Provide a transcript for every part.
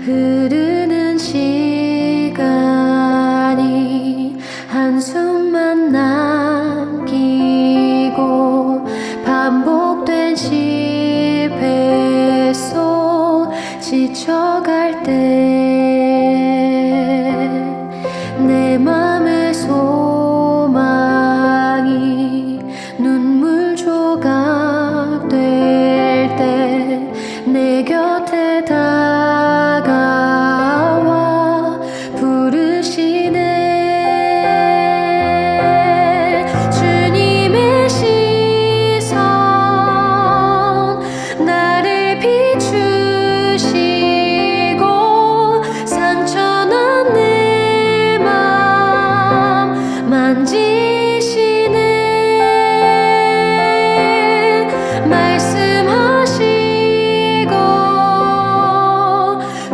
흐르는 시간이 한숨만 남기고 반복된 실패 속 지쳐갈 때 내 맘의 소망이 눈물 조각 될 때 내 곁에 다가와 부르시네. 주님의 시선 나를 비추시고 상처난 내 맘 만지시네. 말씀하시고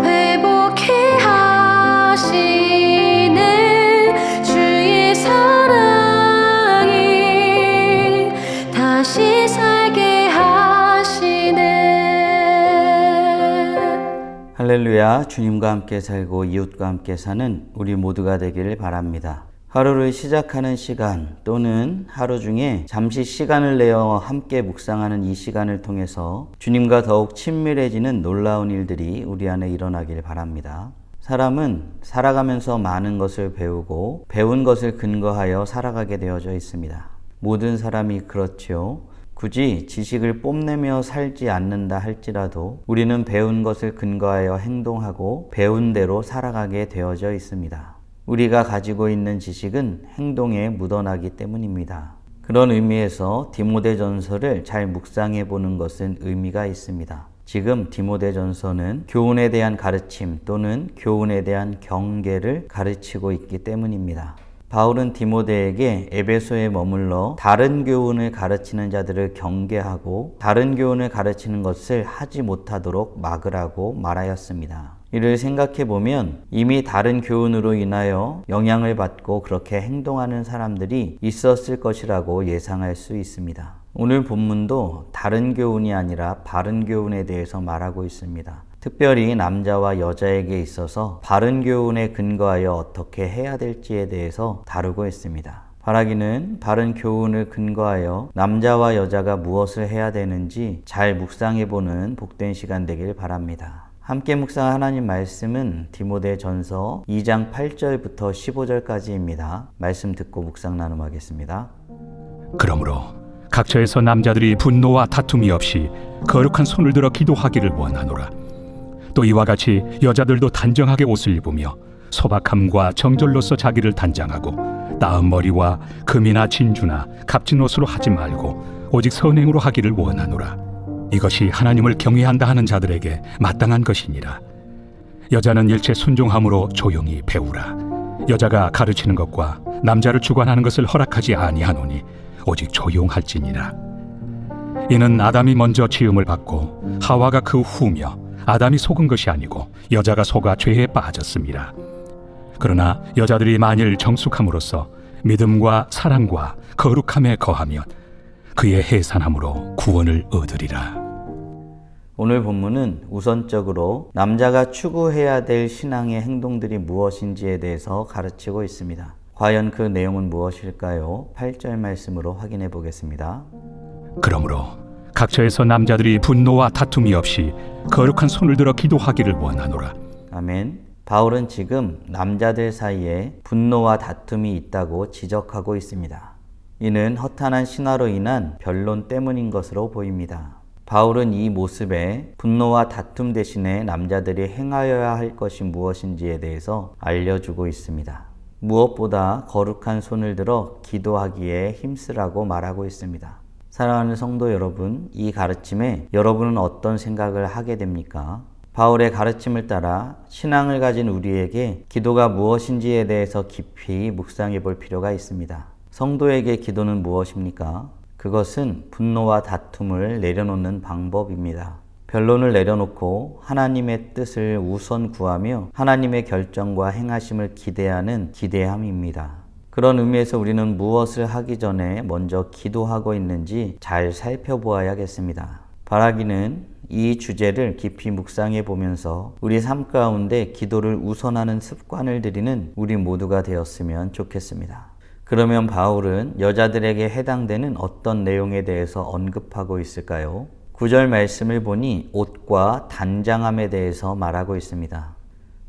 회복해 하시네. 주의 사랑이 다시 살게 하시네. 할렐루야. 주님과 함께 살고 이웃과 함께 사는 우리 모두가 되기를 바랍니다. 하루를 시작하는 시간 또는 하루 중에 잠시 시간을 내어 함께 묵상하는 이 시간을 통해서 주님과 더욱 친밀해지는 놀라운 일들이 우리 안에 일어나길 바랍니다. 사람은 살아가면서 많은 것을 배우고 배운 것을 근거하여 살아가게 되어져 있습니다. 모든 사람이 그렇지요. 굳이 지식을 뽐내며 살지 않는다 할지라도 우리는 배운 것을 근거하여 행동하고 배운 대로 살아가게 되어져 있습니다. 우리가 가지고 있는 지식은 행동에 묻어나기 때문입니다. 그런 의미에서 디모데전서를 잘 묵상해 보는 것은 의미가 있습니다. 지금 디모데전서는 교훈에 대한 가르침 또는 교훈에 대한 경계를 가르치고 있기 때문입니다. 바울은 디모데에게 에베소에 머물러 다른 교훈을 가르치는 자들을 경계하고 다른 교훈을 가르치는 것을 하지 못하도록 막으라고 말하였습니다. 이를 생각해 보면 이미 다른 교훈으로 인하여 영향을 받고 그렇게 행동하는 사람들이 있었을 것이라고 예상할 수 있습니다. 오늘 본문도 다른 교훈이 아니라 바른 교훈에 대해서 말하고 있습니다. 특별히 남자와 여자에게 있어서 바른 교훈에 근거하여 어떻게 해야 될지에 대해서 다루고 있습니다. 바라기는 바른 교훈을 근거하여 남자와 여자가 무엇을 해야 되는지 잘 묵상해보는 복된 시간 되길 바랍니다. 함께 묵상한 하나님 말씀은 디모데전서 2장 8절부터 15절까지입니다. 말씀 듣고 묵상 나눔하겠습니다. 그러므로 각처에서 남자들이 분노와 다툼이 없이 거룩한 손을 들어 기도하기를 원하노라. 또 이와 같이 여자들도 단정하게 옷을 입으며 소박함과 정절로서 자기를 단장하고 따은 머리와 금이나 진주나 값진 옷으로 하지 말고 오직 선행으로 하기를 원하노라. 이것이 하나님을 경외한다 하는 자들에게 마땅한 것이니라. 여자는 일체 순종함으로 조용히 배우라. 여자가 가르치는 것과 남자를 주관하는 것을 허락하지 아니하노니 오직 조용할지니라. 이는 아담이 먼저 지음을 받고 하와가 그 후며 아담이 속은 것이 아니고 여자가 속아 죄에 빠졌습니다. 그러나 여자들이 만일 정숙함으로써 믿음과 사랑과 거룩함에 거하면 그의 해산함으로 구원을 얻으리라. 오늘 본문은 우선적으로 남자가 추구해야 될 신앙의 행동들이 무엇인지에 대해서 가르치고 있습니다. 과연 그 내용은 무엇일까요? 8절 말씀으로 확인해 보겠습니다. 그러므로 각처에서 남자들이 분노와 다툼이 없이 거룩한 손을 들어 기도하기를 원하노라. 아멘. 바울은 지금 남자들 사이에 분노와 다툼이 있다고 지적하고 있습니다. 이는 허탄한 신화로 인한 변론 때문인 것으로 보입니다. 바울은 이 모습에 분노와 다툼 대신에 남자들이 행하여야 할 것이 무엇인지에 대해서 알려주고 있습니다. 무엇보다 거룩한 손을 들어 기도하기에 힘쓰라고 말하고 있습니다. 사랑하는 성도 여러분, 이 가르침에 여러분은 어떤 생각을 하게 됩니까? 바울의 가르침을 따라 신앙을 가진 우리에게 기도가 무엇인지에 대해서 깊이 묵상해 볼 필요가 있습니다. 성도에게 기도는 무엇입니까? 그것은 분노와 다툼을 내려놓는 방법입니다. 변론을 내려놓고 하나님의 뜻을 우선 구하며 하나님의 결정과 행하심을 기대하는 기대함입니다. 그런 의미에서 우리는 무엇을 하기 전에 먼저 기도하고 있는지 잘 살펴보아야겠습니다. 바라기는 이 주제를 깊이 묵상해 보면서 우리 삶 가운데 기도를 우선하는 습관을 들이는 우리 모두가 되었으면 좋겠습니다. 그러면 바울은 여자들에게 해당되는 어떤 내용에 대해서 언급하고 있을까요? 9절 말씀을 보니 옷과 단장함에 대해서 말하고 있습니다.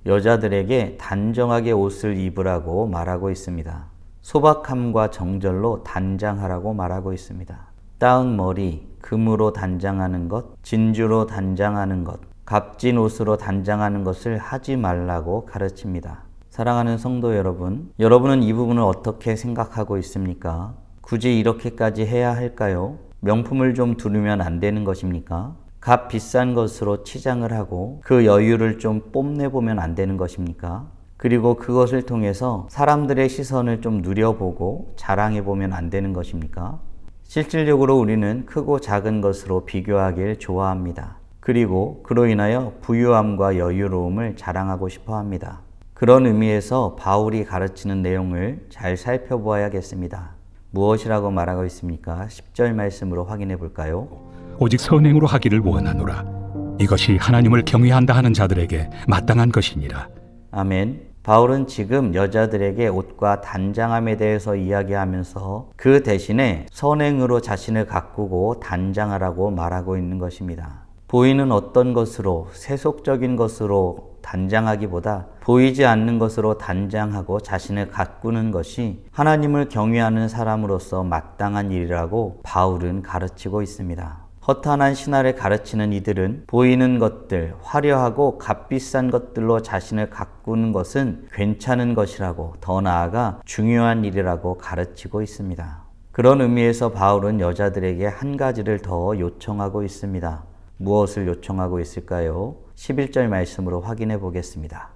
여자들에게 단정하게 옷을 입으라고 말하고 있습니다. 소박함과 정절로 단장하라고 말하고 있습니다. 따은 머리, 금으로 단장하는 것, 진주로 단장하는 것, 값진 옷으로 단장하는 것을 하지 말라고 가르칩니다. 사랑하는 성도 여러분, 여러분은 이 부분을 어떻게 생각하고 있습니까? 굳이 이렇게까지 해야 할까요? 명품을 좀 두르면 안 되는 것입니까? 값 비싼 것으로 치장을 하고 그 여유를 좀 뽐내보면 안 되는 것입니까? 그리고 그것을 통해서 사람들의 시선을 좀 누려보고 자랑해보면 안 되는 것입니까? 실질적으로 우리는 크고 작은 것으로 비교하길 좋아합니다. 그리고 그로 인하여 부유함과 여유로움을 자랑하고 싶어 합니다. 그런 의미에서 바울이 가르치는 내용을 잘 살펴보아야겠습니다. 무엇이라고 말하고 있습니까? 10절 말씀으로 확인해 볼까요? 오직 선행으로 하기를 원하노라. 이것이 하나님을 경외한다 하는 자들에게 마땅한 것이니라. 아멘. 바울은 지금 여자들에게 옷과 단장함에 대해서 이야기하면서 그 대신에 선행으로 자신을 가꾸고 단장하라고 말하고 있는 것입니다. 보이는 어떤 것으로, 세속적인 것으로 단장하기보다 보이지 않는 것으로 단장하고 자신을 가꾸는 것이 하나님을 경외하는 사람으로서 마땅한 일이라고 바울은 가르치고 있습니다. 허탄한 신화를 가르치는 이들은 보이는 것들, 화려하고 값비싼 것들로 자신을 가꾸는 것은 괜찮은 것이라고, 더 나아가 중요한 일이라고 가르치고 있습니다. 그런 의미에서 바울은 여자들에게 한 가지를 더 요청하고 있습니다. 무엇을 요청하고 있을까요? 11절 말씀으로 확인해 보겠습니다.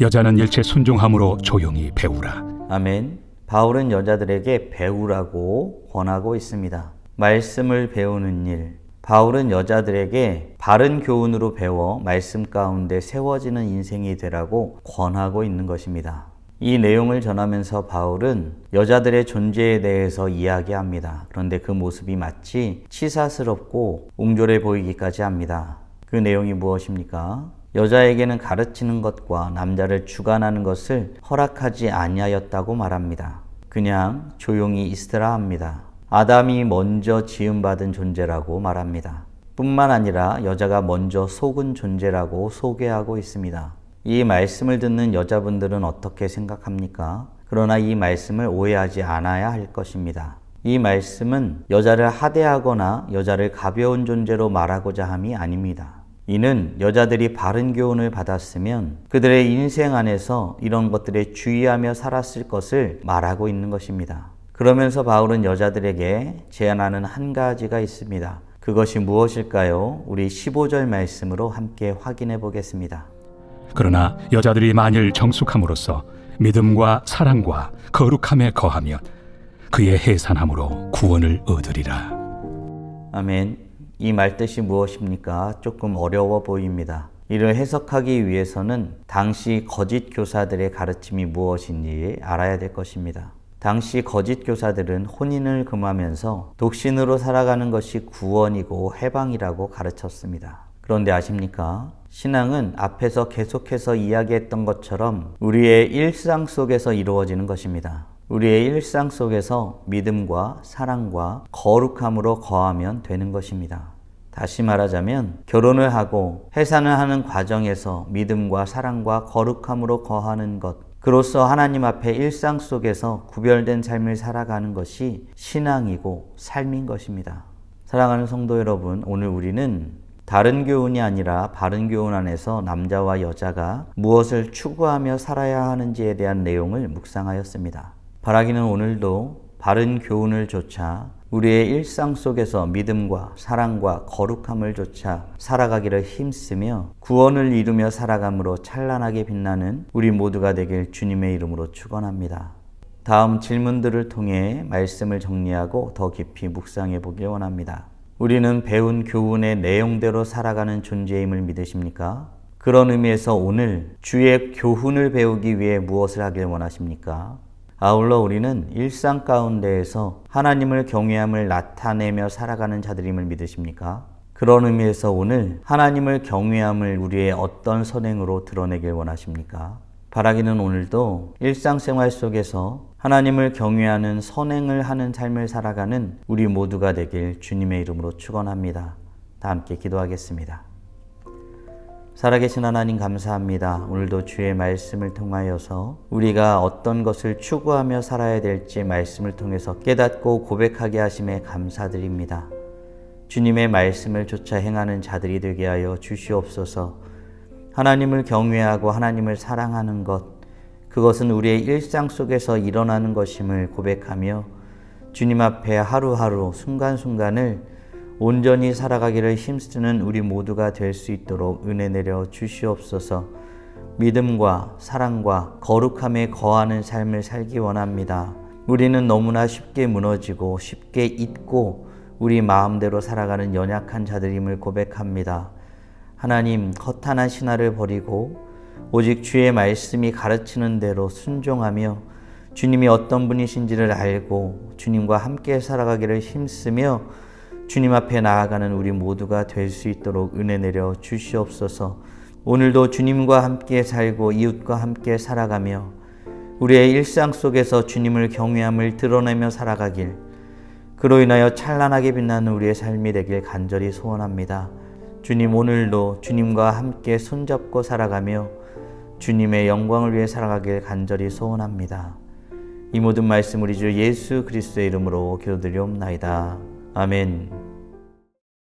여자는 일체 순종함으로 조용히 배우라. 아멘. 바울은 여자들에게 배우라고 권하고 있습니다. 말씀을 배우는 일. 바울은 여자들에게 바른 교훈으로 배워 말씀 가운데 세워지는 인생이 되라고 권하고 있는 것입니다. 이 내용을 전하면서 바울은 여자들의 존재에 대해서 이야기합니다. 그런데 그 모습이 마치 치사스럽고 옹졸해 보이기까지 합니다. 그 내용이 무엇입니까? 여자에게는 가르치는 것과 남자를 주관하는 것을 허락하지 아니하였다고 말합니다. 그냥 조용히 있으라 합니다. 아담이 먼저 지음받은 존재라고 말합니다. 뿐만 아니라 여자가 먼저 속은 존재라고 소개하고 있습니다. 이 말씀을 듣는 여자분들은 어떻게 생각합니까? 그러나 이 말씀을 오해하지 않아야 할 것입니다. 이 말씀은 여자를 하대하거나 여자를 가벼운 존재로 말하고자 함이 아닙니다. 이는 여자들이 바른 교훈을 받았으면 그들의 인생 안에서 이런 것들에 주의하며 살았을 것을 말하고 있는 것입니다. 그러면서 바울은 여자들에게 제안하는 한 가지가 있습니다. 그것이 무엇일까요? 우리 15절 말씀으로 함께 확인해 보겠습니다. 그러나 여자들이 만일 정숙함으로써 믿음과 사랑과 거룩함에 거하면 그의 해산함으로 구원을 얻으리라. 아멘. 이 말뜻이 무엇입니까? 조금 어려워 보입니다. 이를 해석하기 위해서는 당시 거짓 교사들의 가르침이 무엇인지 알아야 될 것입니다. 당시 거짓 교사들은 혼인을 금하면서 독신으로 살아가는 것이 구원이고 해방이라고 가르쳤습니다. 그런데 아십니까? 신앙은 앞에서 계속해서 이야기했던 것처럼 우리의 일상 속에서 이루어지는 것입니다. 우리의 일상 속에서 믿음과 사랑과 거룩함으로 거하면 되는 것입니다. 다시 말하자면 결혼을 하고 해산을 하는 과정에서 믿음과 사랑과 거룩함으로 거하는 것, 그로써 하나님 앞에 일상 속에서 구별된 삶을 살아가는 것이 신앙이고 삶인 것입니다. 사랑하는 성도 여러분, 오늘 우리는 다른 교훈이 아니라 바른 교훈 안에서 남자와 여자가 무엇을 추구하며 살아야 하는지에 대한 내용을 묵상하였습니다. 바라기는 오늘도 바른 교훈을 좇아 우리의 일상 속에서 믿음과 사랑과 거룩함을 좇아 살아가기를 힘쓰며 구원을 이루며 살아감으로 찬란하게 빛나는 우리 모두가 되길 주님의 이름으로 축원합니다. 다음 질문들을 통해 말씀을 정리하고 더 깊이 묵상해 보길 원합니다. 우리는 배운 교훈의 내용대로 살아가는 존재임을 믿으십니까? 그런 의미에서 오늘 주의 교훈을 배우기 위해 무엇을 하길 원하십니까? 아울러 우리는 일상 가운데에서 하나님을 경외함을 나타내며 살아가는 자들임을 믿으십니까? 그런 의미에서 오늘 하나님을 경외함을 우리의 어떤 선행으로 드러내길 원하십니까? 바라기는 오늘도 일상생활 속에서 하나님을 경외하는 선행을 하는 삶을 살아가는 우리 모두가 되길 주님의 이름으로 축원합니다. 다 함께 기도하겠습니다. 살아계신 하나님 감사합니다. 오늘도 주의 말씀을 통하여서 우리가 어떤 것을 추구하며 살아야 될지 말씀을 통해서 깨닫고 고백하게 하심에 감사드립니다. 주님의 말씀을 쫓아 행하는 자들이 되게 하여 주시옵소서. 하나님을 경외하고 하나님을 사랑하는 것, 그것은 우리의 일상 속에서 일어나는 것임을 고백하며 주님 앞에 하루하루 순간순간을 온전히 살아가기를 힘쓰는 우리 모두가 될 수 있도록 은혜 내려 주시옵소서. 믿음과 사랑과 거룩함에 거하는 삶을 살기 원합니다. 우리는 너무나 쉽게 무너지고 쉽게 잊고 우리 마음대로 살아가는 연약한 자들임을 고백합니다. 하나님, 허탄한 신화를 버리고 오직 주의 말씀이 가르치는 대로 순종하며 주님이 어떤 분이신지를 알고 주님과 함께 살아가기를 힘쓰며 주님 앞에 나아가는 우리 모두가 될 수 있도록 은혜 내려 주시옵소서. 오늘도 주님과 함께 살고 이웃과 함께 살아가며 우리의 일상 속에서 주님을 경외함을 드러내며 살아가길, 그로 인하여 찬란하게 빛나는 우리의 삶이 되길 간절히 소원합니다. 주님, 오늘도 주님과 함께 손잡고 살아가며 주님의 영광을 위해 살아가길 간절히 소원합니다. 이 모든 말씀 우리 주 예수 그리스도의 이름으로 기도드리옵나이다. 아멘.